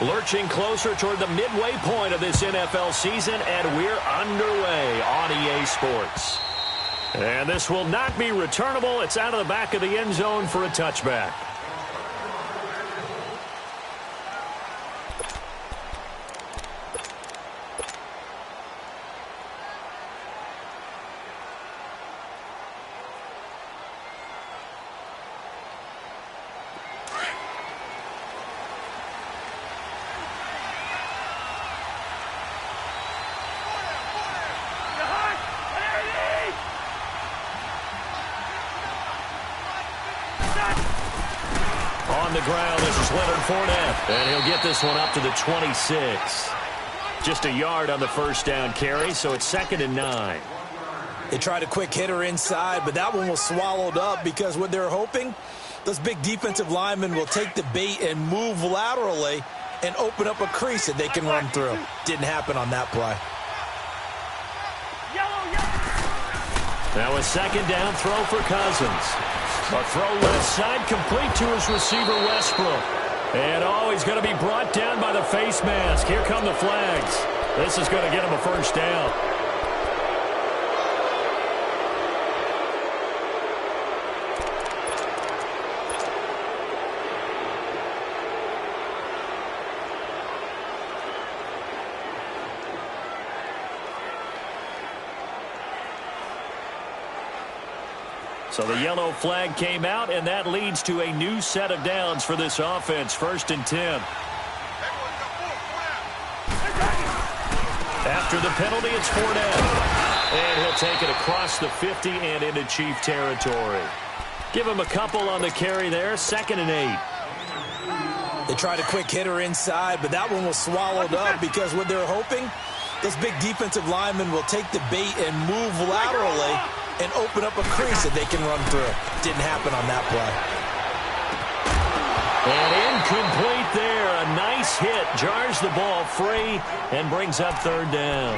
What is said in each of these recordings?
Lurching closer toward the midway point of this NFL season, and we're underway on EA Sports. And this will not be returnable. It's out of the back of the end zone for a touchback. On the ground, this is Leonard Fournette, and he'll get this one up to the 26. Just a yard on the first down carry, so it's 2nd and 9. They tried a quick hitter inside, but that one was swallowed up because what they're hoping, those big defensive linemen will take the bait and move laterally and open up a crease that they can run through. Didn't happen on that play. Now a 2nd down throw for Cousins. A throw left side, complete to his receiver, Westbrook. And he's going to be brought down by the face mask. Here come the flags. This is going to get him a first down. So the yellow flag came out, and that leads to a new set of downs for this offense. 1st and 10. After the penalty, it's Fournette. And he'll take it across the 50 and into Chief territory. Give him a couple on the carry there. 2nd and 8. They tried a quick hitter inside, but that one was swallowed up because what they're hoping, those big defensive linemen will take the bait and move laterally and open up a crease that they can run through. Didn't happen on that play. And incomplete there. A nice hit. Jars the ball free and brings up 3rd down.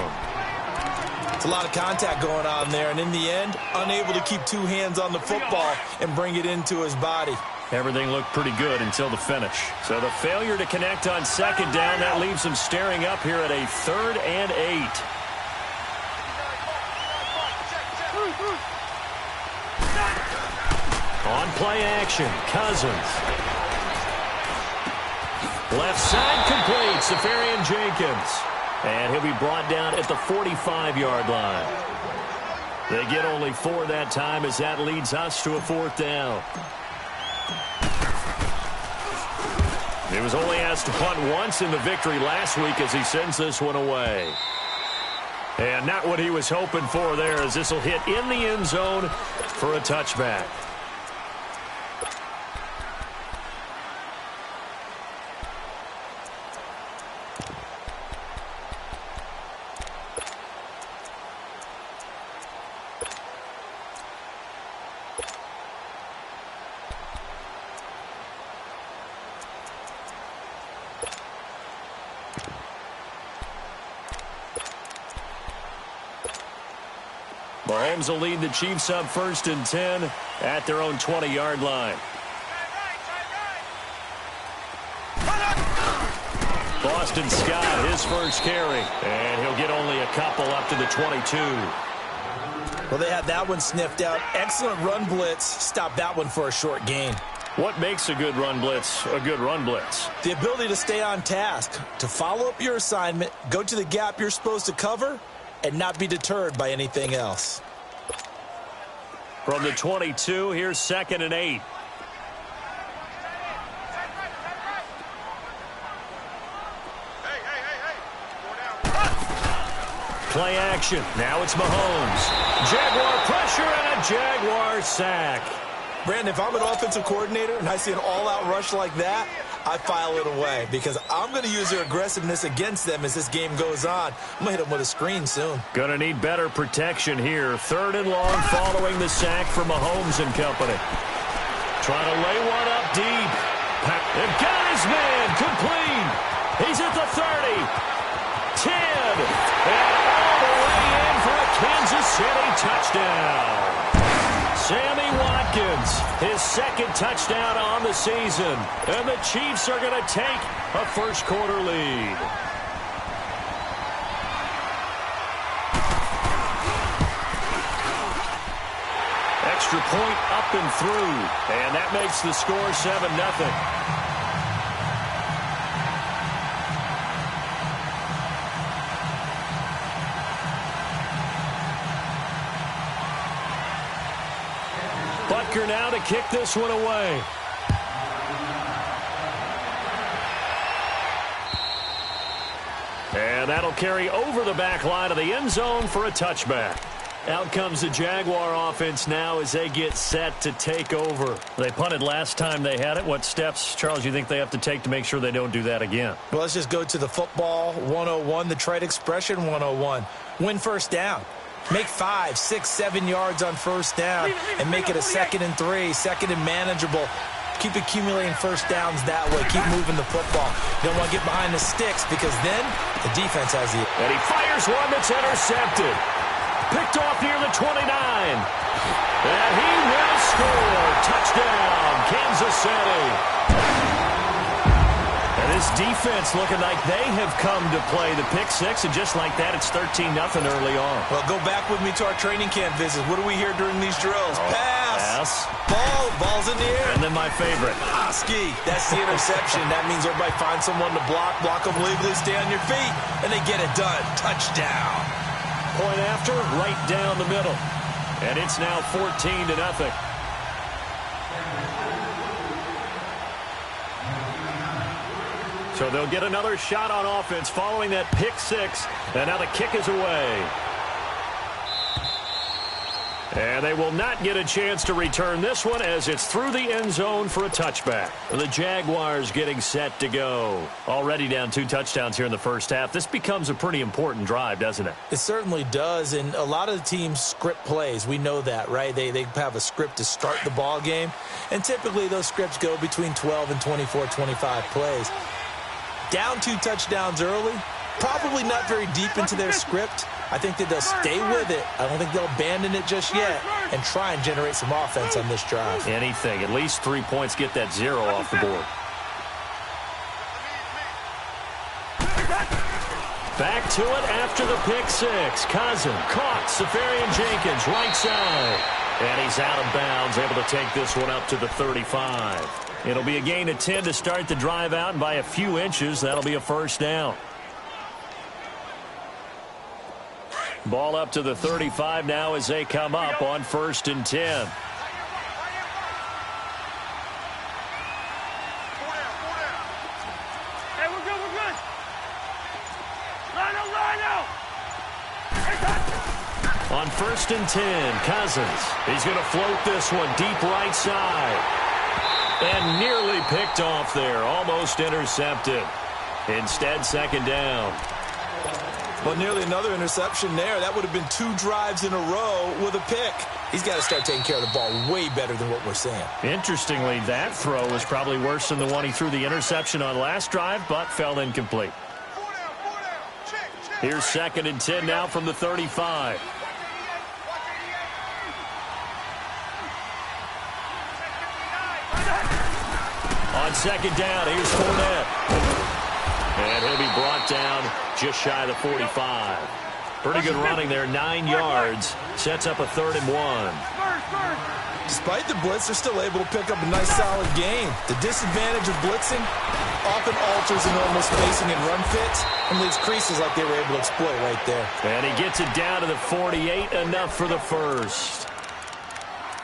It's a lot of contact going on there, and in the end, unable to keep 2 hands on the football and bring it into his body. Everything looked pretty good until the finish. So the failure to connect on 2nd down, that leaves him staring up here at a 3rd and 8. On play action, Cousins. Left side complete, Safarian Jenkins. And he'll be brought down at the 45-yard line. They get only 4 that time as that leads us to a 4th down. He was only asked to punt once in the victory last week as he sends this one away. And not what he was hoping for there, as this will hit in the end zone for a touchback. Mahomes will lead the Chiefs up 1st and 10 at their own 20-yard line. Boston Scott, his first carry, and he'll get only a couple up to the 22. Well, they had that one sniffed out. Excellent run blitz. Stop that one for a short gain. What makes a good run blitz a good run blitz? The ability to stay on task, to follow up your assignment, go to the gap you're supposed to cover, and not be deterred by anything else. From the 22, here's 2nd and 8. Play action. Now it's Mahomes. Jaguar pressure and a Jaguar sack. Brandon, if I'm an offensive coordinator and I see an all-out rush like that, I file it away because I'm going to use their aggressiveness against them as this game goes on. I'm going to hit them with a screen soon. Going to need better protection here. 3rd and long following the sack for Mahomes and company. Trying to lay one up deep. They've got his man complete. He's at the 30. 10. And all the way in for a Kansas City touchdown. Sammy Watkins, his second touchdown on the season. And the Chiefs are going to take a first-quarter lead. Extra point up and through. And that makes the score 7-0. Butker now to kick this one away. And that'll carry over the back line of the end zone for a touchback. Out comes the Jaguar offense now as they get set to take over. They punted last time they had it. What steps, Charles, you think they have to take to make sure they don't do that again? Well, let's just go to the football 101, the trite expression 101. Win first down. Make 5, 6, 7 yards on first down and make it a 2nd and 3, 2nd and manageable. Keep accumulating first downs that way. Keep moving the football. You don't want to get behind the sticks because then the defense has the... And he fires one that's intercepted. Picked off near the 29. And he will score. Touchdown, Kansas City. And this defense looking like they have come to play the pick six, and just like that, it's 13-0 early on. Well, go back with me to our training camp visits. What do we hear during these drills? Pass. Ball's in the air. And then my favorite. Ski. That's the interception. That means everybody finds someone to block them legally, stay on your feet, and they get it done. Touchdown. Point after, right down the middle. And it's now 14-0. So they'll get another shot on offense following that pick six. And now the kick is away. And they will not get a chance to return this one as it's through the end zone for a touchback. The Jaguars getting set to go. Already down 2 touchdowns here in the first half. This becomes a pretty important drive, doesn't it? It certainly does, and a lot of the teams script plays. We know that, right? They have a script to start the ball game, and typically those scripts go between 12 and 24, 25 plays. Down 2 touchdowns early, probably not very deep into their script. I think that they'll stay with it. I don't think they'll abandon it just yet and try and generate some offense on this drive. Anything. At least 3 points, get that 0 off the board. Back to it after the pick six. Cousin caught. Safarian Jenkins, right side. And he's out of bounds, able to take this one up to the 35. It'll be a gain of 10 to start the drive out, and by a few inches, that'll be a first down. Ball up to the 35 now as they come up on 1st and 10. Hey, we're good. Line out. On 1st and 10, Cousins. He's going to float this one deep right side. And nearly picked off there. Almost intercepted. Instead, 2nd down. Well, nearly another interception there. That would have been 2 drives in a row with a pick. He's got to start taking care of the ball way better than what we're seeing. Interestingly, that throw was probably worse than the one he threw the interception on last drive, but fell incomplete. Here's 2nd and 10 now from the 35. On 2nd down, here's Fournette. And he'll be brought down just shy of the 45. Pretty good running there, 9 yards. Sets up a 3rd and 1. Despite the blitz, they're still able to pick up a nice solid gain. The disadvantage of blitzing often alters the normal spacing and run fits and leaves creases like they were able to exploit right there. And he gets it down to the 48, enough for the first.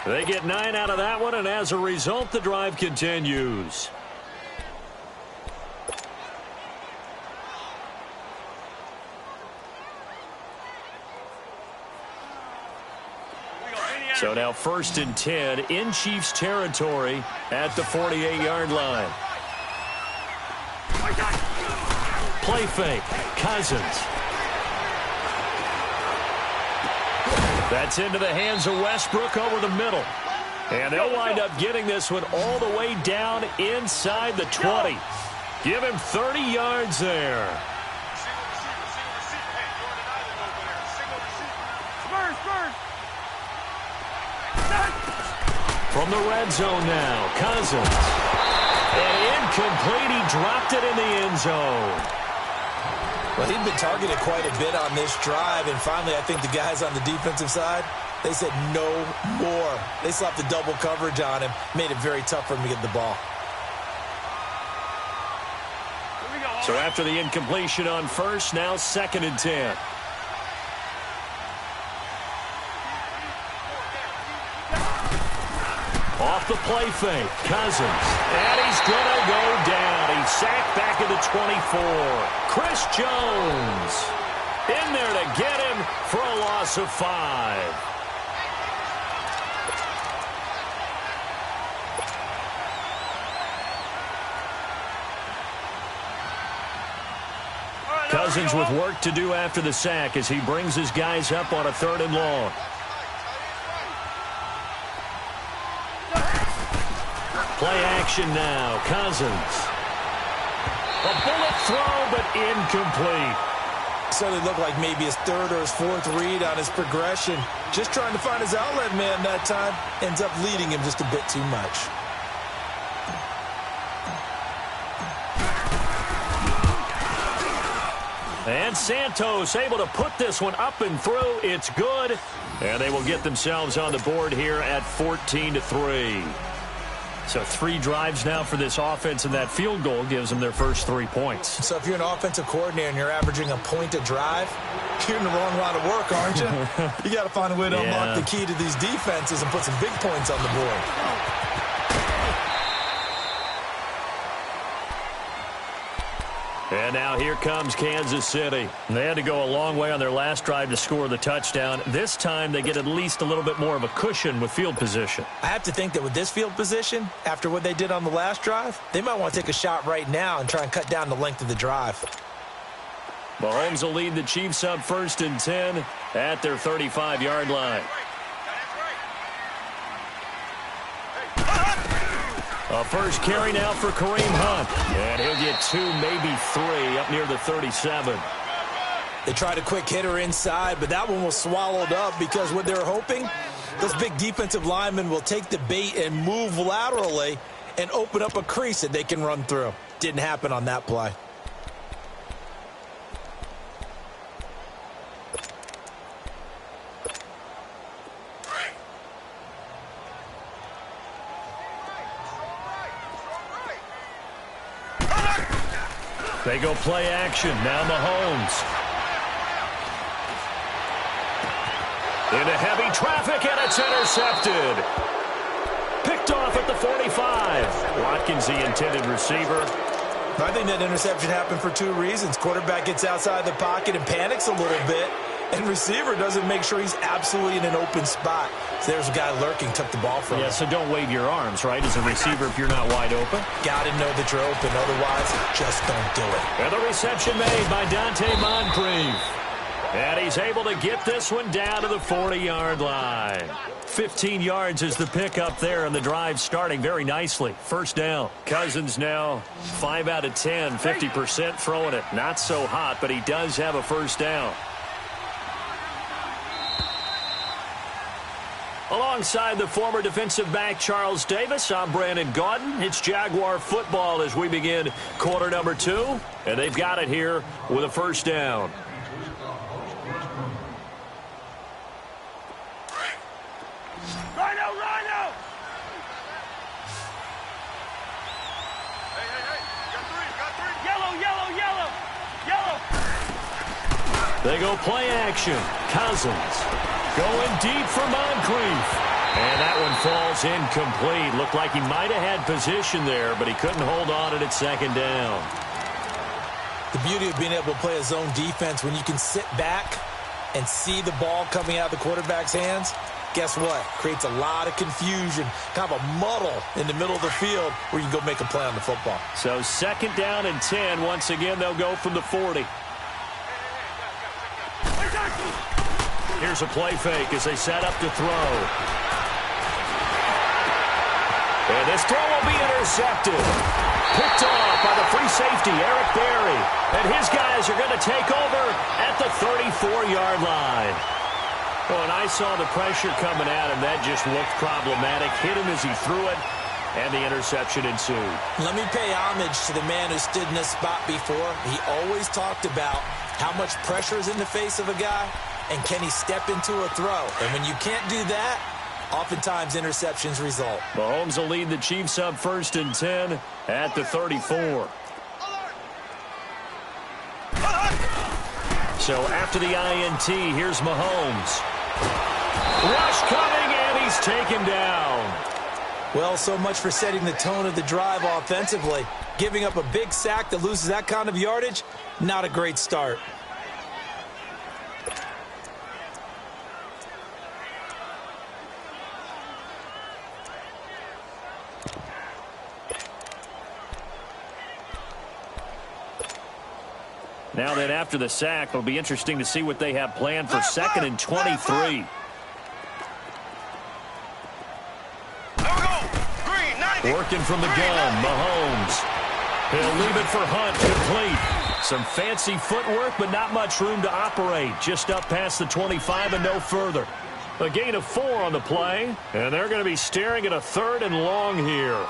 They get 9 out of that one, and as a result, the drive continues. So now 1st and 10 in Chiefs territory at the 48-yard line. Play fake. Cousins. That's into the hands of Westbrook over the middle. And they'll wind up getting this one all the way down inside the 20. Give him 30 yards there. From the red zone now, Cousins. And incomplete. He dropped it in the end zone. Well, he'd been targeted quite a bit on this drive, and finally I think the guys on the defensive side, they said no more. They slapped the double coverage on him, made it very tough for him to get the ball. So after the incompletion on first, now 2nd and 10. Off the play fake, Cousins. And he's going to go down. He's sacked back at the 24. Chris Jones in there to get him for a loss of 5. Cousins with work to do after the sack as he brings his guys up on a 3rd and long. Play action now. Cousins. A bullet throw, but incomplete. Certainly looked like maybe his 3rd or his 4th read on his progression. Just trying to find his outlet man that time. Ends up leading him just a bit too much. And Santos able to put this one up and through. It's good. And they will get themselves on the board here at 14-3. So 3 drives now for this offense, and that field goal gives them their first 3 points. So if you're an offensive coordinator and you're averaging a point a drive, you're in the wrong line of work, aren't you? You got to find a way to unlock the key to these defenses and put some big points on the board. And now here comes Kansas City. They had to go a long way on their last drive to score the touchdown. This time they get at least a little bit more of a cushion with field position. I have to think that with this field position, after what they did on the last drive, they might want to take a shot right now and try and cut down the length of the drive. Mahomes will lead the Chiefs up 1st and 10 at their 35-yard line. A first carry now for Kareem Hunt. And he'll get 2, maybe 3 up near the 37. They tried a quick hitter inside, but that one was swallowed up because what they're hoping, those big defensive linemen will take the bait and move laterally and open up a crease that they can run through. Didn't happen on that play. They go play action. Now Mahomes. Into heavy traffic, and it's intercepted. Picked off at the 45. Watkins, the intended receiver. I think that interception happened for 2 reasons. Quarterback gets outside the pocket and panics a little bit, and receiver doesn't make sure he's absolutely in an open spot. So there's a guy lurking, took the ball from him. Yeah, so don't wave your arms, right, as a receiver if you're not wide open. Got to know that you're open. Otherwise, just don't do it. And the reception made by Dante Moncrief. And he's able to get this one down to the 40-yard line. 15 yards is the pickup there, and the drive starting very nicely. First down. Cousins now 5 out of 10, 50% throwing it. Not so hot, but he does have a first down. Alongside the former defensive back Charles Davis, I'm Brandon Gaudin. It's Jaguar football as we begin quarter number 2. And they've got it here with a first down. Rhino! Hey, got three. Yellow! They go play action. Cousins going deep for Moncrief. And that one falls incomplete. Looked like he might have had position there, but he couldn't hold on at 2nd down. The beauty of being able to play a zone defense when you can sit back and see the ball coming out of the quarterback's hands, guess what? Creates a lot of confusion, kind of a muddle in the middle of the field where you can go make a play on the football. So 2nd down and 10. Once again, they'll go from the 40. Here's a play fake as they set up to throw. And this throw will be intercepted. Picked off by the free safety, Eric Berry. And his guys are going to take over at the 34-yard line. Well, and I saw the pressure coming at him. That just looked problematic. Hit him as he threw it, and the interception ensued. Let me pay homage to the man who stood in this spot before. He always talked about how much pressure is in the face of a guy, and can he step into a throw. And when you can't do that, oftentimes interceptions result. Mahomes will lead the Chiefs up 1st and 10 at the 34. So after the INT, here's Mahomes. Rush coming, and he's taken down. Well, so much for setting the tone of the drive offensively. Giving up a big sack that loses that kind of yardage, not a great start. Now then, after the sack, it'll be interesting to see what they have planned for 2nd and 23. Working from the gun, Mahomes. He'll leave it for Hunt, complete. Some fancy footwork, but not much room to operate. Just up past the 25 and no further. A gain of 4 on the play, and they're going to be staring at a 3rd and long here.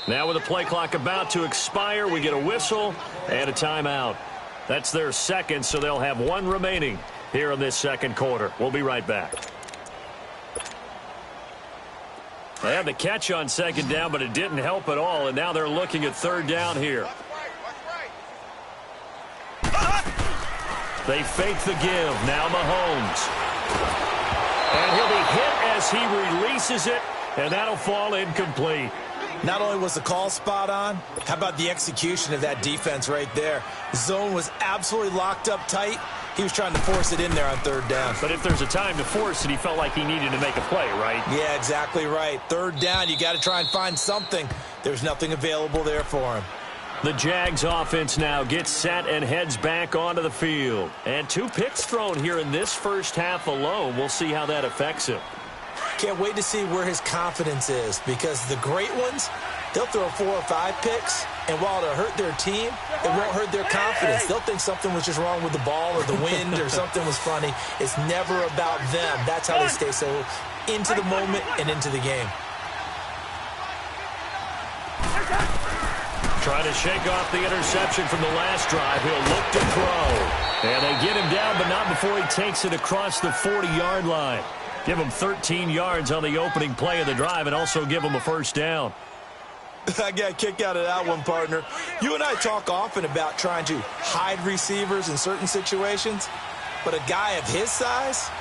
Now with the play clock about to expire, we get a whistle and a timeout. That's their 2nd, so they'll have 1 remaining here in this 2nd quarter. We'll be right back. They had the catch on 2nd down, but it didn't help at all, and now they're looking at 3rd down here. They fake the give. Now Mahomes. And he'll be hit as he releases it, and that'll fall incomplete. Not only was the call spot on, how about the execution of that defense right there? Zone was absolutely locked up tight. He was trying to force it in there on 3rd down. But if there's a time to force it, he felt like he needed to make a play, right? Yeah, exactly right. 3rd down, you got to try and find something. There's nothing available there for him. The Jags offense now gets set and heads back onto the field. And 2 picks thrown here in this first half alone. We'll see how that affects him. Can't wait to see where his confidence is, because the great ones, they'll throw 4 or 5 picks, and while it'll hurt their team, it won't hurt their confidence. They'll think something was just wrong with the ball or the wind or something was funny. It's never about them. That's how they stay so into the moment and into the game. Trying to shake off the interception from the last drive. He'll look to throw. And they get him down, but not before he takes it across the 40-yard line. Give him 13 yards on the opening play of the drive and also give him a 1st down. I got a kick out of that one, partner. You and I talk often about trying to hide receivers in certain situations, but a guy of his size,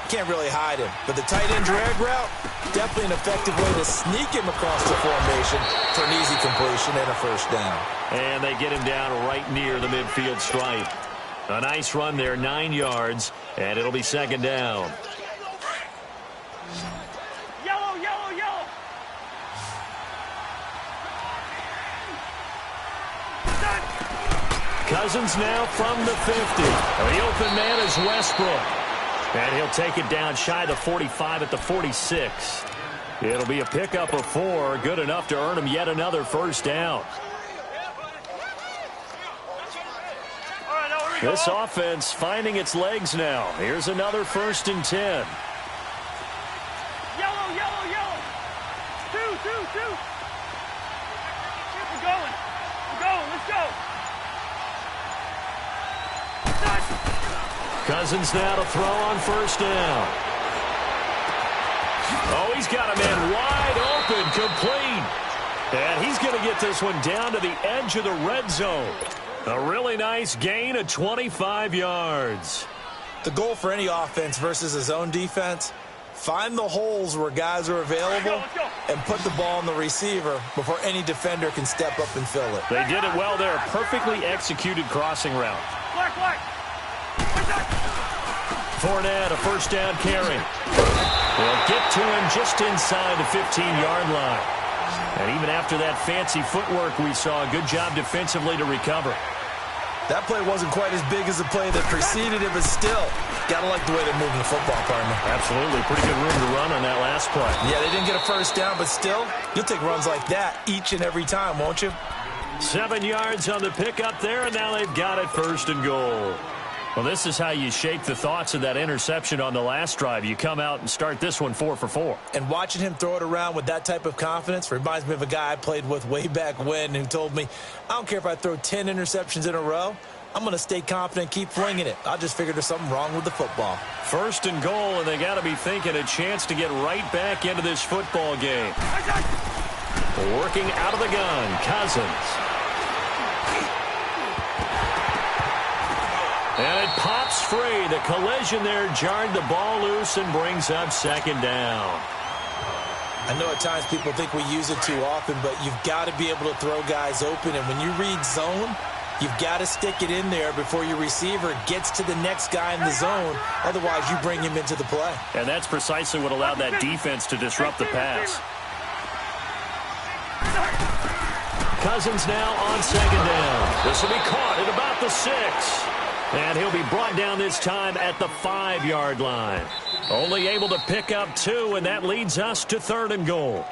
can't really hide him. But the tight end drag route, definitely an effective way to sneak him across the formation for an easy completion and a 1st down. And they get him down right near the midfield stripe. A nice run there, 9 yards, and it'll be 2nd down. Yellow, yellow, yellow. Cousins now from the 50. The open man is Westbrook. And he'll take it down shy of the 45 at the 46. It'll be a pickup of 4, good enough to earn him yet another 1st down. This offense finding its legs now. Here's another 1st and 10. Yellow, yellow, yellow. 2. We're going. Let's go. Cousins now to throw on 1st down. Oh, he's got a man wide open, complete. And he's going to get this one down to the edge of the red zone. A really nice gain of 25 yards. The goal for any offense versus a zone defense, find the holes where guys are available and put the ball on the receiver before any defender can step up and fill it. They did it well there. Perfectly executed crossing route. Black. Fournette, a 1st down carry. They'll get to him just inside the 15-yard line. And even after that fancy footwork we saw, a good job defensively to recover. That play wasn't quite as big as the play that preceded it, but still, got to like the way they're moving the football, partner. Absolutely. Pretty good room to run on that last play. Yeah, they didn't get a first down, but still, you'll take runs like that each and every time, won't you? 7 yards on the pickup there, and now they've got it 1st and goal. Well, this is how you shake the thoughts of that interception on the last drive. You come out and start this one 4 for 4. And watching him throw it around with that type of confidence reminds me of a guy I played with way back when who told me, I don't care if I throw 10 interceptions in a row, I'm going to stay confident, keep flinging it. I just figured there's something wrong with the football. 1st and goal, and they got to be thinking a chance to get right back into this football game. Working out of the gun, Cousins. And it pops free. The collision there jarred the ball loose and brings up 2nd down. I know at times people think we use it too often, but you've got to be able to throw guys open. And when you read zone, you've got to stick it in there before your receiver gets to the next guy in the zone. Otherwise, you bring him into the play. And that's precisely what allowed that defense to disrupt the pass. Cousins now on 2nd down. This will be caught at about the 6. And he'll be brought down this time at the 5-yard line. Only able to pick up 2, and that leads us to 3rd and goal.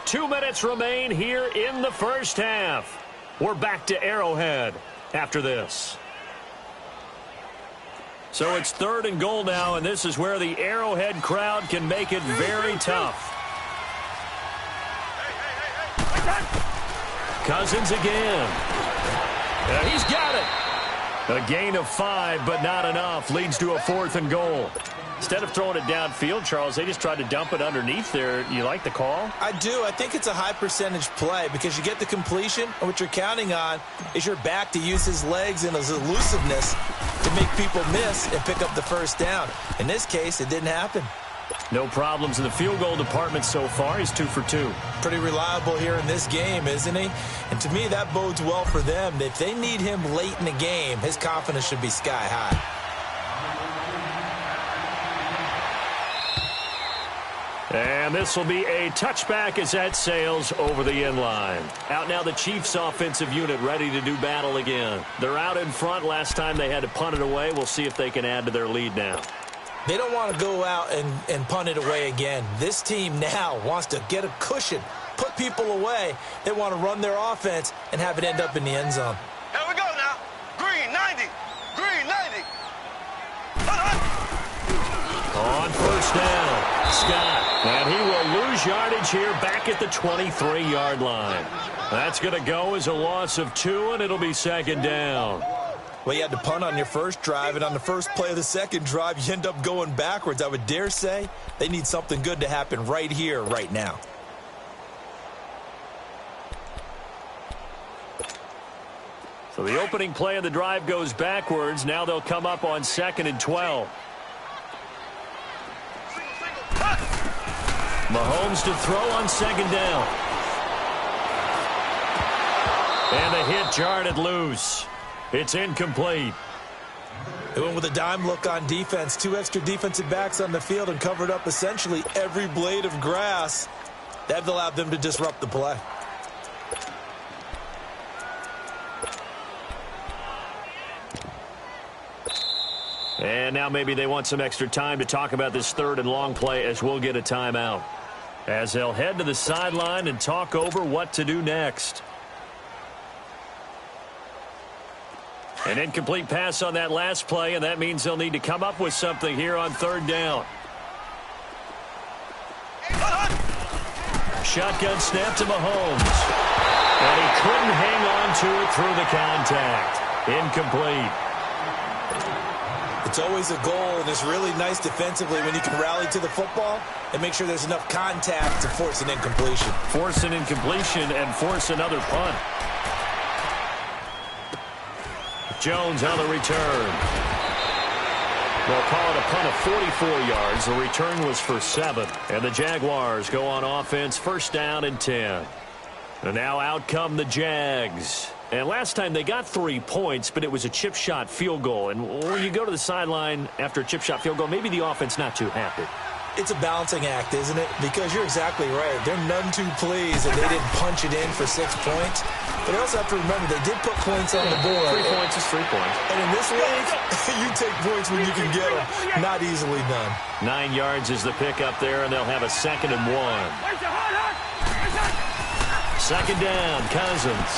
2 minutes remain here in the first half. We're back to Arrowhead after this. So it's 3rd and goal now, and this is where the Arrowhead crowd can make it very tough. Cousins again. He's got it. A gain of 5, but not enough. Leads to a 4th and goal. Instead of throwing it downfield, Charles, they just tried to dump it underneath there. You like the call? I do. I think it's a high percentage play because you get the completion, and what you're counting on is your back to use his legs and his elusiveness to make people miss and pick up the 1st down. In this case, it didn't happen. No problems in the field goal department so far. He's 2 for 2. Pretty reliable here in this game, isn't he? And to me, that bodes well for them. If they need him late in the game, his confidence should be sky high. And this will be a touchback as that sails over the end line. Out now the Chiefs offensive unit ready to do battle again. They're out in front. Last time they had to punt it away. We'll see if they can add to their lead now. They don't want to go out and punt it away again. This team now wants to get a cushion, put people away. They want to run their offense and have it end up in the end zone. Here we go now. Green 90. Green 90. On 1st down, Scott. And he will lose yardage here back at the 23-yard line. That's going to go as a loss of 2, and it'll be 2nd down. Well, you had to punt on your first drive, and on the first play of the second drive, you end up going backwards. I would dare say they need something good to happen right here, right now. So the opening play of the drive goes backwards. Now they'll come up on 2nd and 12. Mahomes to throw on 2nd down. And the hit jarred it loose. It's incomplete. They went with a dime look on defense. 2 extra defensive backs on the field and covered up essentially every blade of grass. That allowed them to disrupt the play. And now maybe they want some extra time to talk about this 3rd and long play as we'll get a timeout. As they'll head to the sideline and talk over what to do next. An incomplete pass on that last play, and that means they'll need to come up with something here on 3rd down. Shotgun snap to Mahomes. And he couldn't hang on to it through the contact. Incomplete. It's always a goal, and it's really nice defensively when you can rally to the football and make sure there's enough contact to force an incompletion. Force an incompletion and force another punt. Jones on the return. They'll call it a punt of 44 yards. The return was for 7. And the Jaguars go on offense, 1st down and 10. And now out come the Jags. And last time they got 3 points, but it was a chip shot field goal. And when you go to the sideline after a chip shot field goal, maybe the offense not too happy. It's a balancing act, isn't it? Because you're exactly right. They're none too pleased that they didn't punch it in for 6 points. But you also have to remember, they did put points on the board. 3 points is 3 points. And in this league, you take points when you can get them. Not easily done. 9 yards is the pickup there, and they'll have a 2nd and 1. Second down, Cousins.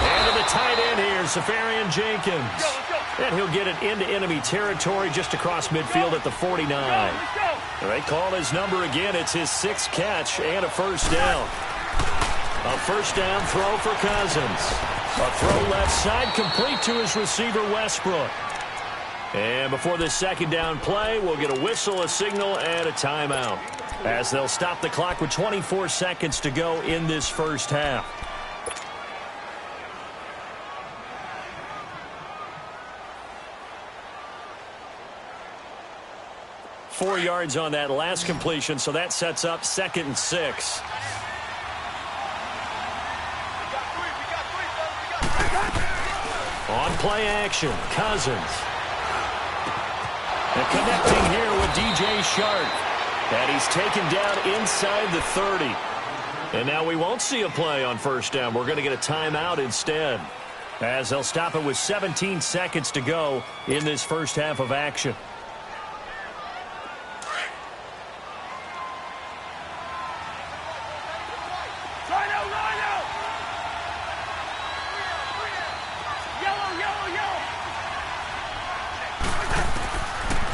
And to the tight end here, Safarian Jenkins. And he'll get it into enemy territory just across midfield at the 49. They call his number again. It's his 6th catch and a first down. A first down throw for Cousins. A throw left side complete to his receiver, Westbrook. And before this second down play, we'll get a whistle, a signal, and a timeout, as they'll stop the clock with 24 seconds to go in this first half. Four yards on that last completion, so that sets up 2nd and 6. On play action, Cousins. And connecting here with DJ Shark. And he's taken down inside the 30. And now we won't see a play on first down. We're going to get a timeout instead, as they'll stop it with 17 seconds to go in this first half of action.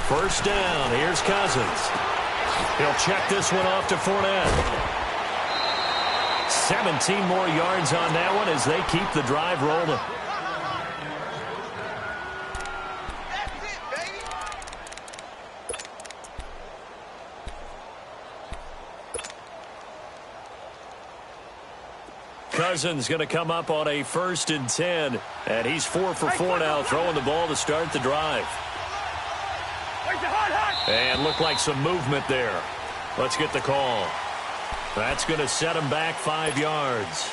First down, here's Cousins. He'll check this one off to Fournette. 17 more yards on that one as they keep the drive rolling. Cousins going to come up on a 1st and 10, and he's 4 for 4 now, throwing the ball to start the drive. And looked like some movement there. Let's get the call. That's going to set him back 5 yards.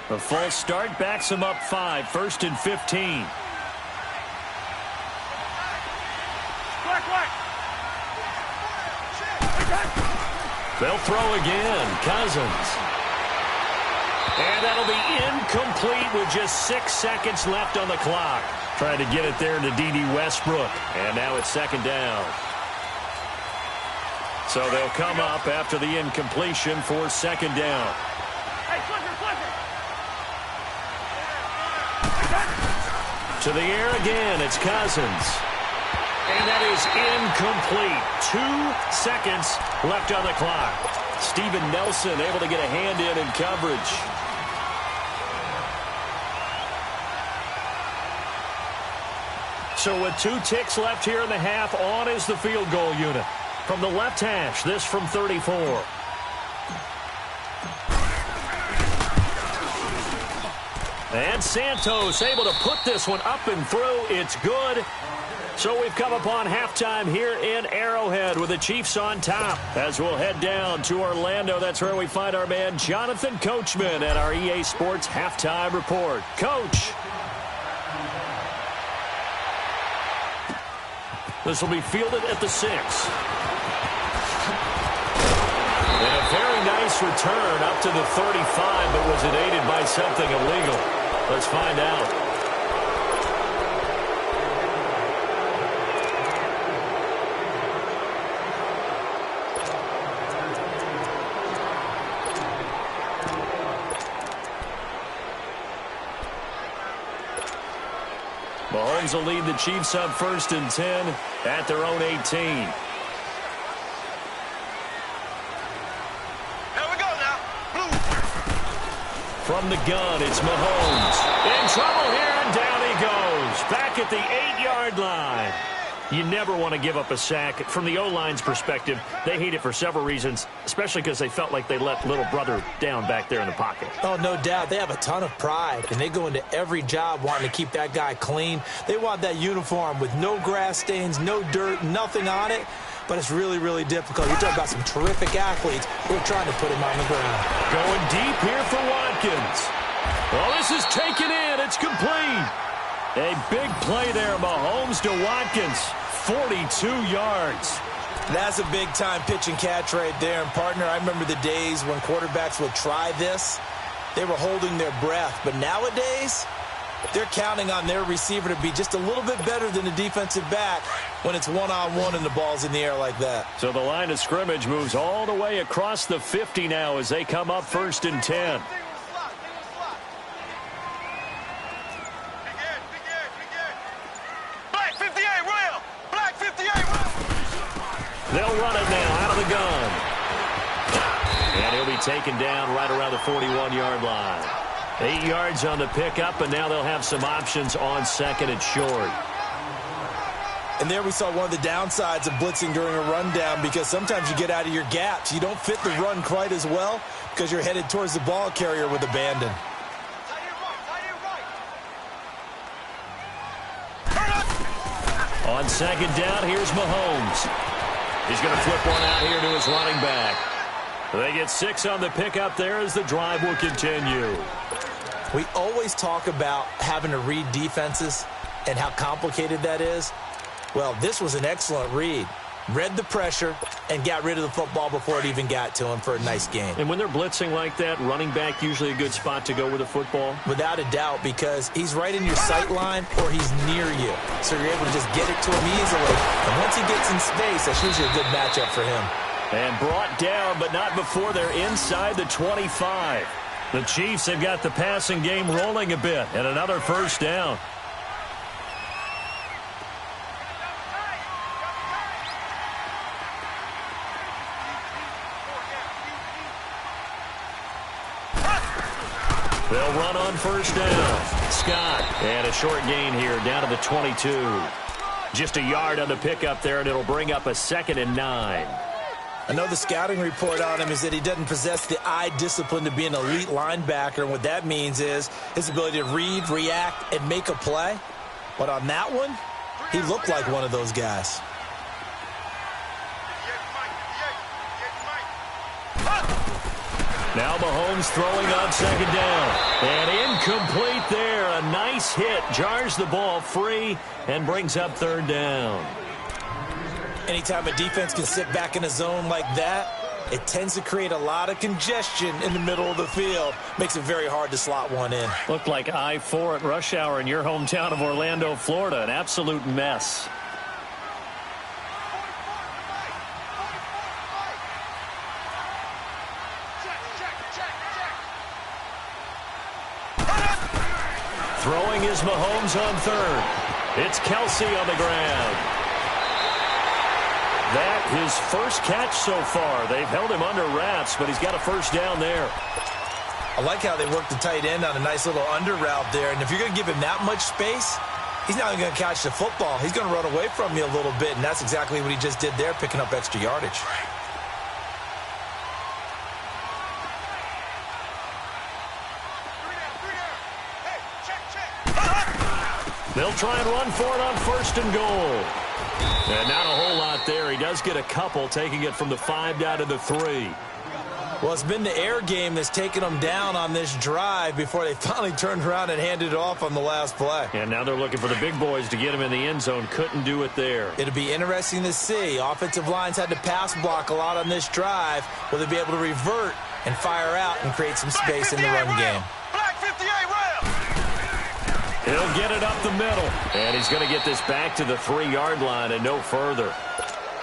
A false start backs him up 5, 1st and 15. They'll throw again. Cousins. And that'll be incomplete with just 6 seconds left on the clock. Trying to get it there to Yetidee Westbrook. And now it's 2nd down. So they'll come up after the incompletion for 2nd down. Hey, flipper. To the air again, it's Cousins. And that is incomplete. 2 seconds left on the clock. Steven Nelson able to get a hand in coverage. So with 2 ticks left here in the half, on is the field goal unit. From the left hash, this from 34. And Santos able to put this one up and through. It's good. So we've come upon halftime here in Arrowhead with the Chiefs on top. As we'll head down to Orlando, that's where we find our man Jonathan Coachman at our EA Sports Halftime Report. Coach. This will be fielded at the 6. And a very nice return up to the 35, but was it aided by something illegal? Let's find out. Mahomes will lead the Chiefs up 1st and 10 at their own 18. Here we go now. From the gun, it's Mahomes. In trouble here, and down he goes. Back at the 8-yard line. You never want to give up a sack. From the O-line's perspective, they hate it for several reasons, especially because they felt like they let little brother down back there in the pocket. Oh, no doubt. They have a ton of pride, and they go into every job wanting to keep that guy clean. They want that uniform with no grass stains, no dirt, nothing on it. but it's really, really difficult. You're talking about some terrific athletes who are trying to put him on the ground. Going deep here for Watkins. Well, this is taken in. It's complete. A big play there, Mahomes to Watkins. 42 yards. That's a big-time pitch and catch right there. And, partner, I remember the days when quarterbacks would try this. They were holding their breath. But nowadays, they're counting on their receiver to be just a little bit better than the defensive back when it's one-on-one and the ball's in the air like that. So the line of scrimmage moves all the way across the 50 now as they come up 1st and 10. They'll run it now out of the gun. And he'll be taken down right around the 41-yard line. 8 yards on the pickup, and now they'll have some options on 2nd and short. And there we saw one of the downsides of blitzing during a rundown, because sometimes you get out of your gaps. You don't fit the run quite as well because you're headed towards the ball carrier with abandon. On 2nd down, here's Mahomes. He's going to flip one out here to his running back. They get 6 on the pickup there as the drive will continue. We always talk about having to read defenses and how complicated that is. Well, this was an excellent read. Read the pressure and got rid of the football before it even got to him for a nice game. And when they're blitzing like that, running back usually a good spot to go with the football? Without a doubt, because he's right in your sight line or he's near you. So you're able to just get it to him easily. And once he gets in space, that's usually a good matchup for him. And brought down, but not before they're inside the 25. The Chiefs have got the passing game rolling a bit, and another 1st down. They'll run on 1st down. Scott, and a short gain here down to the 22. Just a yard on the pickup there, and it'll bring up a 2nd and 9. I know the scouting report on him is that he doesn't possess the eye discipline to be an elite linebacker, and what that means is his ability to read, react, and make a play. But on that one, he looked like one of those guys. Now Mahomes throwing on 2nd down. And incomplete there. A nice hit. Jars the ball free and brings up 3rd down. Anytime a defense can sit back in a zone like that, it tends to create a lot of congestion in the middle of the field. Makes it very hard to slot one in. Looked like I-4 at rush hour in your hometown of Orlando, Florida. An absolute mess. Throwing is Mahomes on 3rd. It's Kelsey on the ground. That his first catch so far. They've held him under wraps, but he's got a 1st down there. I like how they work the tight end on a nice little under route there. And if you're going to give him that much space, he's not even going to catch the football. He's going to run away from you a little bit, and that's exactly what he just did there, picking up extra yardage. They'll try and run for it on 1st and goal. And not a whole lot there. He does get a couple, taking it from the 5 down to the 3. Well, it's been the air game that's taken them down on this drive before they finally turned around and handed it off on the last play. And now they're looking for the big boys to get him in the end zone. Couldn't do it there. It'll be interesting to see. Offensive lines had to pass block a lot on this drive. Will they be able to revert and fire out and create some space in the run game? He'll get it up the middle. And he's going to get this back to the 3-yard line and no further.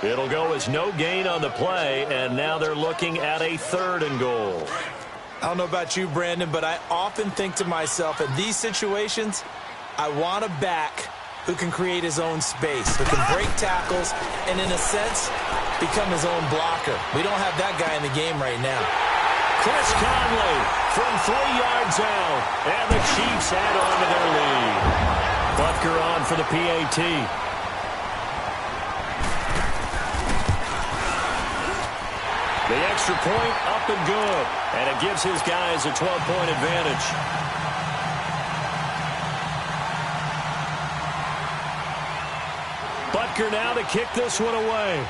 It'll go as no gain on the play, and now they're looking at a 3rd and goal. I don't know about you, Brandon, but I often think to myself, in these situations, I want a back who can create his own space, who can break tackles, and in a sense, become his own blocker. We don't have that guy in the game right now. Chris Conley from 3 yards out, and the Chiefs add on to their lead. Butker on for the PAT. The extra point up and good, and it gives his guys a 12-point advantage. Butker now to kick this one away.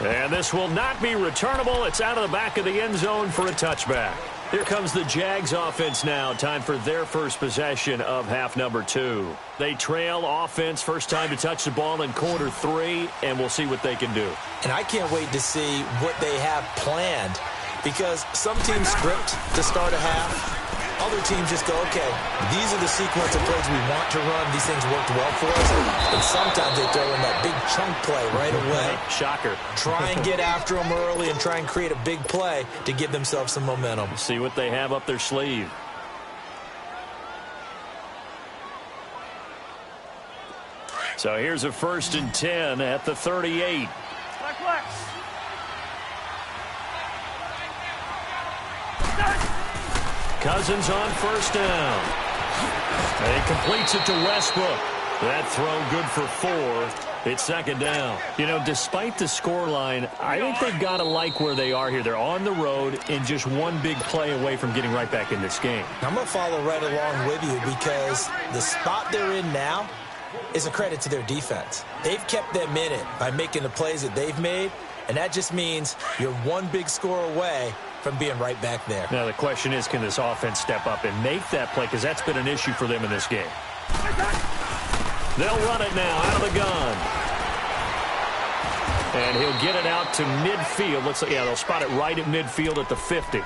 And this will not be returnable. It's out of the back of the end zone for a touchback. Here comes the Jags offense now. Time for their first possession of half number 2. They trail offense, first time to touch the ball in quarter 3, and we'll see what they can do. And I can't wait to see what they have planned, because some teams script to start a half. Other teams just go, okay, these are the sequence of plays we want to run. These things worked well for us. And sometimes they throw in that big chunk play right away. Shocker. Try and get after them early and try and create a big play to give themselves some momentum. See what they have up their sleeve. So here's a 1st and 10 at the 38. Flex. Cousins on first down. And he completes it to Westbrook. That throw good for 4. It's 2nd down. You know, despite the scoreline, I think they've got to like where they are here. They're on the road and just one big play away from getting right back in this game. I'm going to follow right along with you, because the spot they're in now is a credit to their defense. They've kept them in it by making the plays that they've made, and that just means you're one big score away from being right back there. Now the question is, can this offense step up and make that play? Because that's been an issue for them in this game. They'll run it now out of the gun. And he'll get it out to midfield. They'll spot it right at midfield at the 50.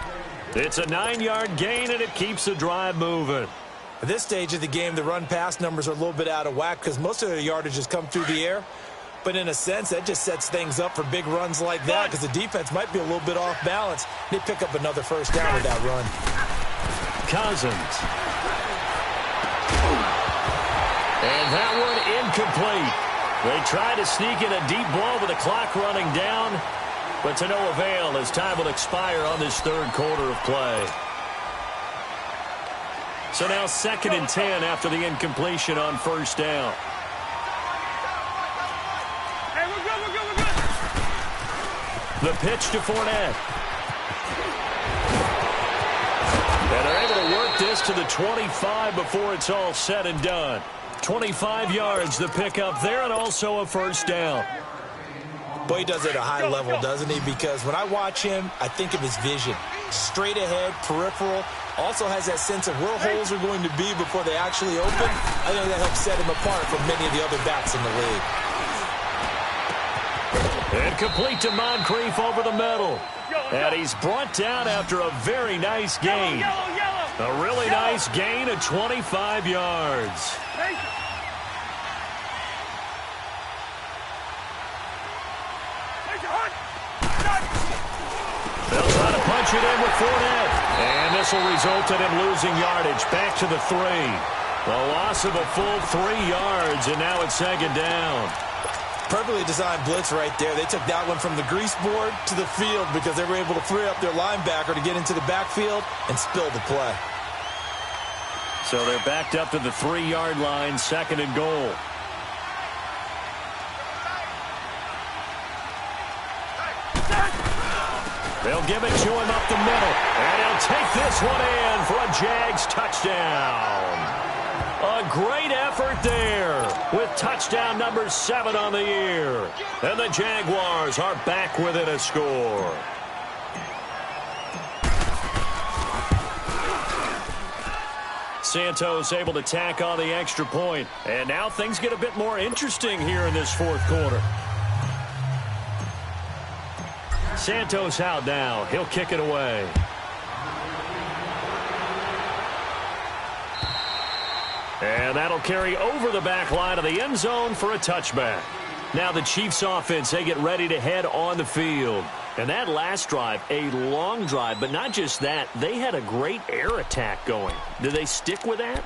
It's a 9-yard gain, and it keeps the drive moving. At this stage of the game, the run-pass numbers are a little bit out of whack because most of their yardage has come through the air. But in a sense, that just sets things up for big runs like that, because the defense might be a little bit off balance. They pick up another 1st down with that run. Cousins. And that one incomplete. They try to sneak in a deep ball with the clock running down, but to no avail as time will expire on this 3rd quarter of play. So now 2nd and 10 after the incompletion on 1st down. Hey, we're good. The pitch to Fournette. And they're able to work this to the 25 before it's all said and done. 25 yards the pickup there, and also a 1st down. Boy, he does it at a high level, doesn't he? Because when I watch him, I think of his vision. Straight ahead, peripheral. Also has that sense of where holes are going to be before they actually open. I think that helps set him apart from many of the other backs in the league. And complete to Moncrief over the middle. And he's brought down after a very nice gain. A really nice gain of 25 yards. They'll try to punch it in with Fournette. And this will result in him losing yardage back to the 3. The loss of a full 3 yards, and now it's 2nd down. Perfectly designed blitz right there. They took that one from the grease board to the field because they were able to free up their linebacker to get into the backfield and spill the play. So they're backed up to the 3-yard line, 2nd and goal. They'll give it to him up the middle. And he'll take this one in for a Jags touchdown. A great effort there with touchdown number 7 on the year. And the Jaguars are back within a score. Santos able to tack on the extra point. And now things get a bit more interesting here in this 4th quarter. Santos out now. He'll kick it away. And that'll carry over the back line of the end zone for a touchback. Now the Chiefs offense, they get ready to head on the field. And that last drive, a long drive, but not just that, they had a great air attack going. Do they stick with that?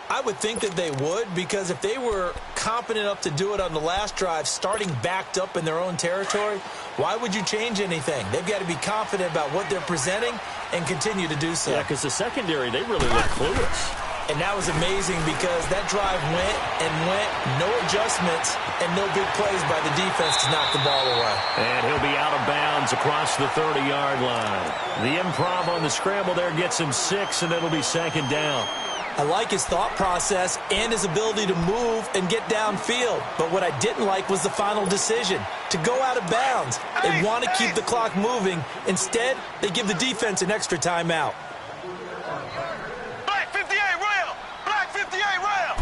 I would think that they would, because if they were competent enough to do it on the last drive, starting backed up in their own territory, why would you change anything? They've got to be confident about what they're presenting and continue to do so. Yeah, because the secondary, they really look clueless. And that was amazing because that drive went and went, no adjustments, and no big plays by the defense to knock the ball away. And he'll be out of bounds across the 30-yard line. The improv on the scramble there gets him 6, and it'll be 2nd down. I like his thought process and his ability to move and get downfield. But what I didn't like was the final decision, to go out of bounds. They want to keep the clock moving. Instead, they give the defense an extra timeout. Black 58 rail! Black 58 rail!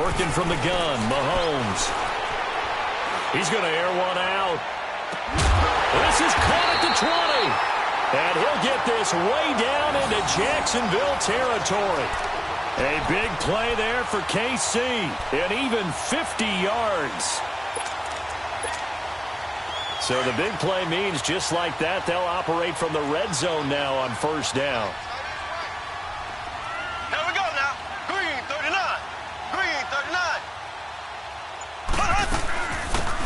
Working from the gun, Mahomes. He's going to air one out. This is caught at the 20. And he'll get this way down into Jacksonville territory. A big play there for KC. And even 50 yards. So the big play means just like that, they'll operate from the red zone now on first down. Here we go now. Green 39. Green 39.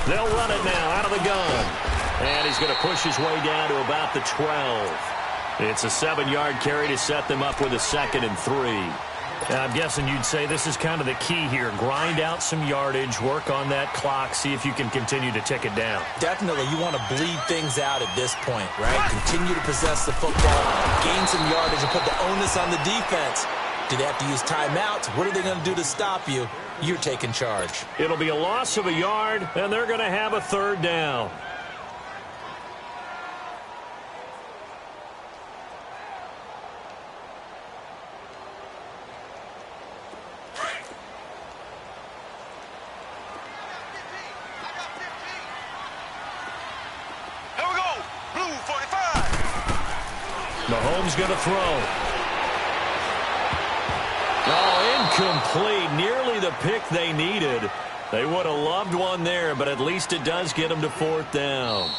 They'll run it now out of the gun. And he's going to push his way down to about the 12. It's a 7-yard carry to set them up with a 2nd and 3. Now, I'm guessing you'd say this is kind of the key here. Grind out some yardage, work on that clock, see if you can continue to tick it down. Definitely, you want to bleed things out at this point, right? Continue to possess the football, gain some yardage, and put the onus on the defense. Do they have to use timeouts? What are they going to do to stop you? You're taking charge. It'll be a loss of a yard, and they're going to have a 3rd down. Mahomes going to throw. Oh, incomplete. Nearly the pick they needed. They would have loved one there, but at least it does get them to 4th down.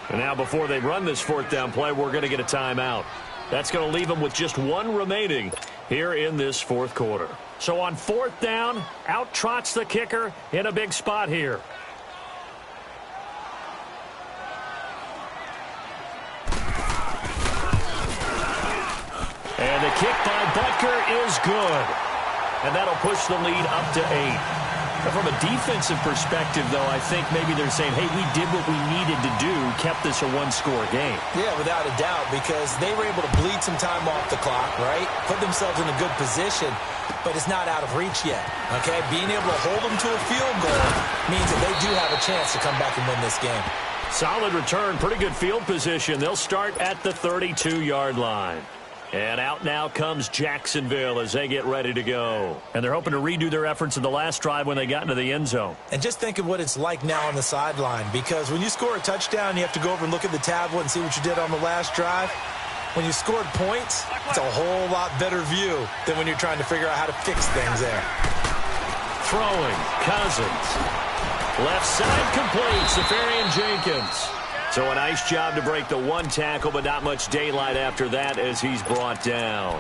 And now before they run this 4th down play, we're going to get a timeout. That's going to leave them with just 1 remaining here in this 4th quarter. So on 4th down, out trots the kicker in a big spot here. And the kick by Butker is good. And that'll push the lead up to 8. Now, from a defensive perspective, though, I think maybe they're saying, hey, we did what we needed to do, kept this a 1-score game. Yeah, without a doubt, because they were able to bleed some time off the clock, right? Put themselves in a good position, but it's not out of reach yet, okay? Being able to hold them to a field goal means that they do have a chance to come back and win this game. Solid return, pretty good field position. They'll start at the 32-yard line. And out now comes Jacksonville as they get ready to go. And they're hoping to redo their efforts in the last drive when they got into the end zone. And just think of what it's like now on the sideline, because when you score a touchdown, you have to go over and look at the tablet and see what you did on the last drive. When you scored points, it's a whole lot better view than when you're trying to figure out how to fix things there. Throwing, Cousins. Left side complete, Safarian-Jenkins. So a nice job to break the 1 tackle, but not much daylight after that as he's brought down.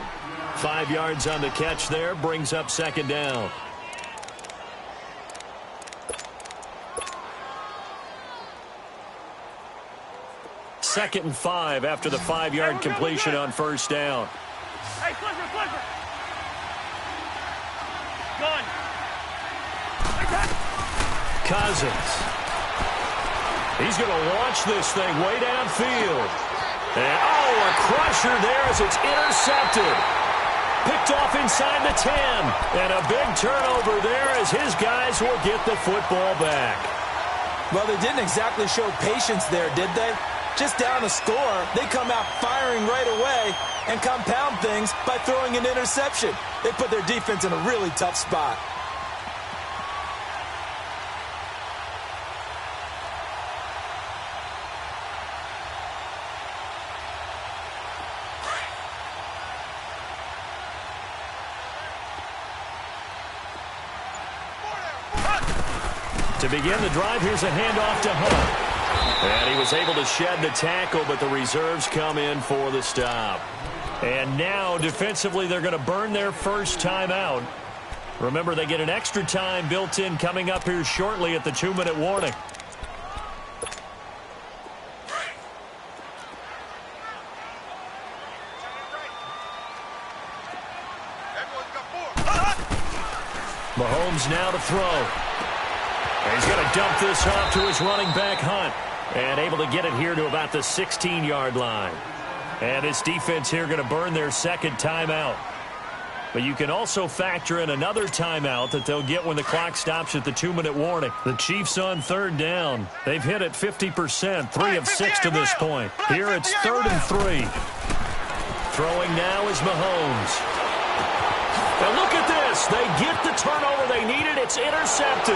5 yards on the catch there, brings up 2nd down. Second and 5 after the 5-yard completion on first down. Hey, Clifford. Gun. Cousins. He's going to launch this thing way downfield. And, oh, a crusher there as it's intercepted. Picked off inside the 10. And a big turnover there as his guys will get the football back. Well, they didn't exactly show patience there, did they? Just down a score, they come out firing right away and compound things by throwing an interception. They put their defense in a really tough spot. To begin the drive, here's a handoff to Hunt. And he was able to shed the tackle, but the reserves come in for the stop. And now, defensively, they're going to burn their first timeout. Remember, they get an extra time built in coming up here shortly at the 2-minute warning. Mahomes now to throw. And he's going to dump this off to his running back, Hunt. And able to get it here to about the 16-yard line. And this defense here going to burn their second timeout. But you can also factor in another timeout that they'll get when the clock stops at the 2-minute warning. The Chiefs on third down. They've hit it 50%, 3 of 6 to this point. Here it's 3rd and 3. Throwing now is Mahomes. And look at this. They get the turnover they needed. It's intercepted.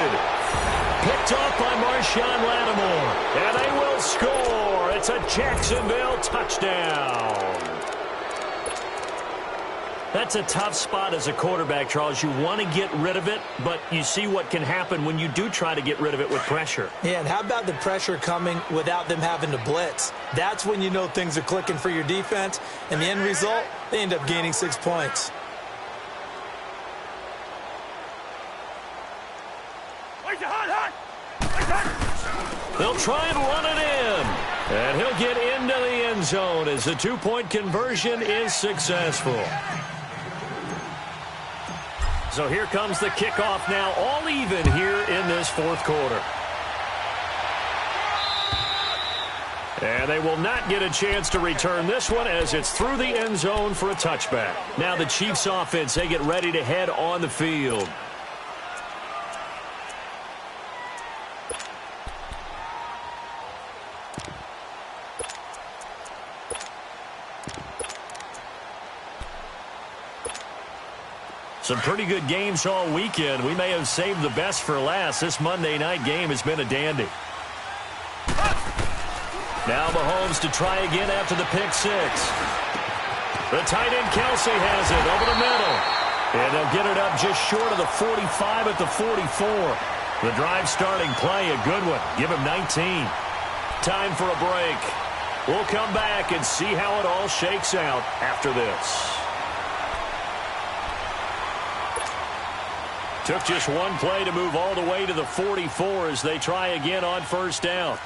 Picked off by Marshawn Lattimore. And they will score. It's a Jacksonville touchdown. That's a tough spot as a quarterback, Charles. You want to get rid of it, but you see what can happen when you do try to get rid of it with pressure. Yeah, and how about the pressure coming without them having to blitz? That's when you know things are clicking for your defense, and the end result, they end up gaining 6 points. They'll try and run it in. And he'll get into the end zone as the 2-point conversion is successful. So here comes the kickoff now, all even here in this fourth quarter. And they will not get a chance to return this one as it's through the end zone for a touchback. Now the Chiefs offense, they get ready to head on the field. Some pretty good games all weekend. We may have saved the best for last. This Monday night game has been a dandy. Now Mahomes to try again after the pick six. The tight end Kelsey has it over the middle. And they'll get it up just short of the 45 at the 44. The drive starting play, a good one. Give him 19. Time for a break. We'll come back and see how it all shakes out after this. Took just one play to move all the way to the 44 as they try again on first down.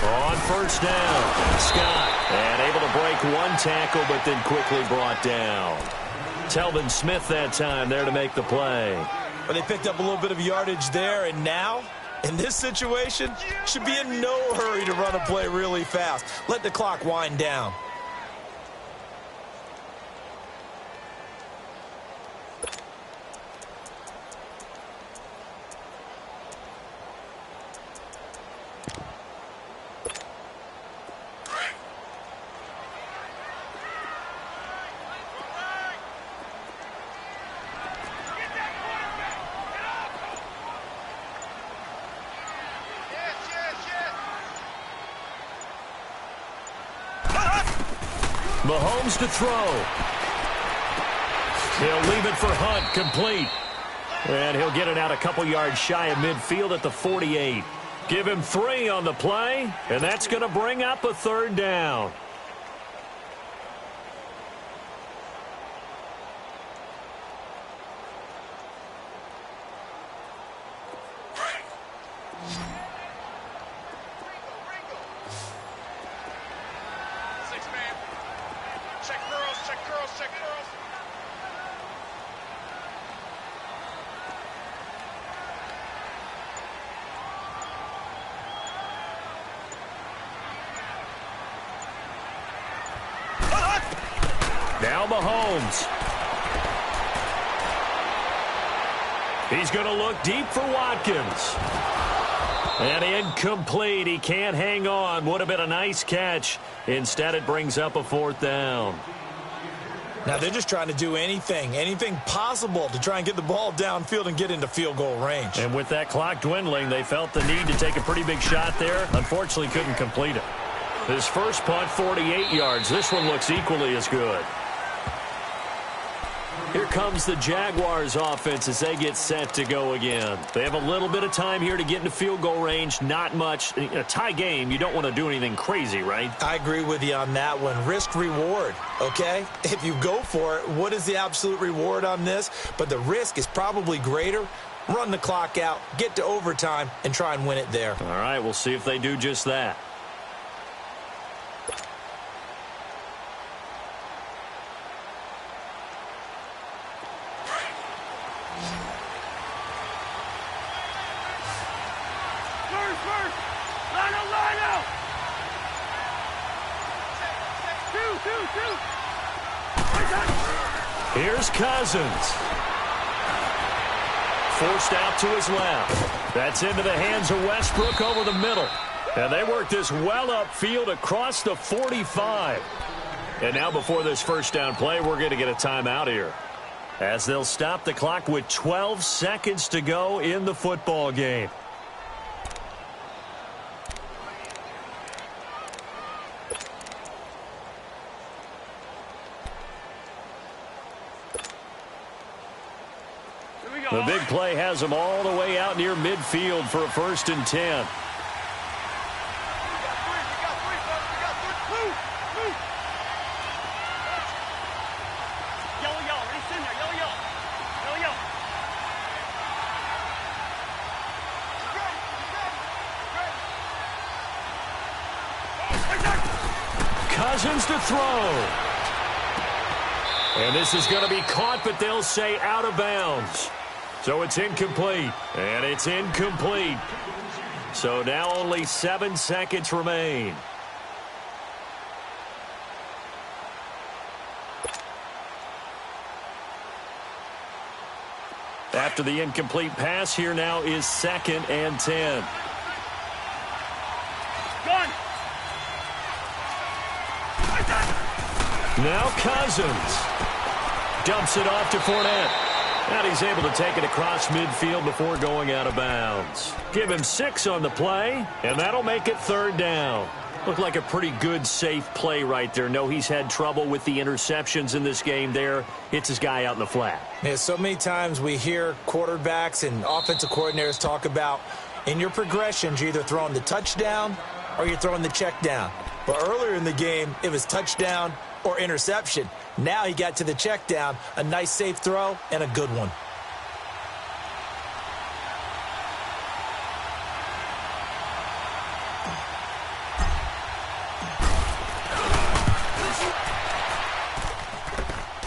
On first down, Scott. And able to break one tackle, but then quickly brought down. Telvin Smith that time there to make the play. But they picked up a little bit of yardage there, and now, in this situation, should be in no hurry to run a play really fast. Let the clock wind down. Mahomes to throw. He'll leave it for Hunt, complete. And he'll get it out a couple yards shy of midfield at the 48. Give him 3 on the play, and that's going to bring up a third down. Now Mahomes. He's going to look deep for Watkins. And incomplete. He can't hang on. Would have been a nice catch. Instead, it brings up a fourth down. Now they're just trying to do anything possible to try and get the ball downfield and get into field goal range. And with that clock dwindling, they felt the need to take a pretty big shot there. Unfortunately, couldn't complete it. His first punt, 48 yards. This one looks equally as good. Here comes the Jaguars offense as they get set to go again. They have a little bit of time here to get into field goal range. Not much. In a tie game, you don't want to do anything crazy, right? I agree with you on that one. Risk reward, okay? If you go for it, what is the absolute reward on this? But the risk is probably greater. Run the clock out, get to overtime, and try and win it there. All right, we'll see if they do just that. Here's Cousins. Forced out to his left. That's into the hands of Westbrook over the middle. And they work this well upfield across the 45. And now before this first down play, we're going to get a timeout here, as they'll stop the clock with 12 seconds to go in the football game. The big play has them all the way out near midfield for a 1st and 10. Cousins to throw. And this is going to be caught, but they'll say out of bounds. So it's incomplete, and it's incomplete. So now only 7 seconds remain. After the incomplete pass, here now is 2nd and 10. Now Cousins dumps it off to Fournette. And he's able to take it across midfield before going out of bounds. Give him 6 on the play, and that'll make it 3rd down. Looked like a pretty good, safe play right there. No, he's had trouble with the interceptions in this game there. Hits his guy out in the flat. Yeah, so many times we hear quarterbacks and offensive coordinators talk about, in your progressions, you're either throwing the touchdown or you're throwing the check down. But earlier in the game, it was touchdown or interception. Now he got to the check down, a nice safe throw, and a good one.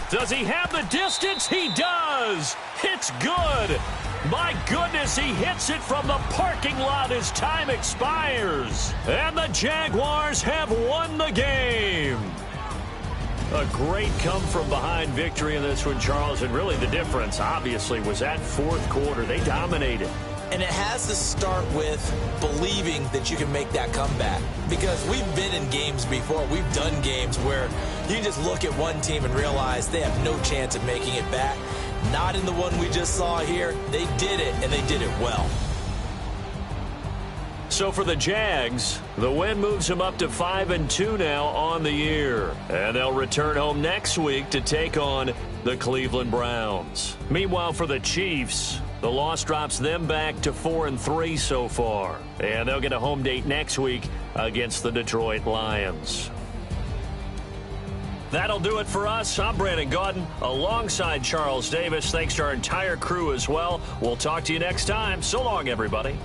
Does he have the distance? He does. It's good. My goodness, he hits it from the parking lot as time expires. And the Jaguars have won the game. A great come-from-behind victory in this one, Charles. And really the difference, obviously, was that 4th quarter. They dominated. And it has to start with believing that you can make that comeback. Because we've been in games before. We've done games where you just look at one team and realize they have no chance of making it back. Not in the one we just saw here. They did it, and they did it well. So for the Jags, the win moves them up to 5-2 now on the year. And they'll return home next week to take on the Cleveland Browns. Meanwhile, for the Chiefs, the loss drops them back to 4-3 so far. And they'll get a home date next week against the Detroit Lions. That'll do it for us. I'm Brandon Gaudin alongside Charles Davis. Thanks to our entire crew as well. We'll talk to you next time. So long, everybody.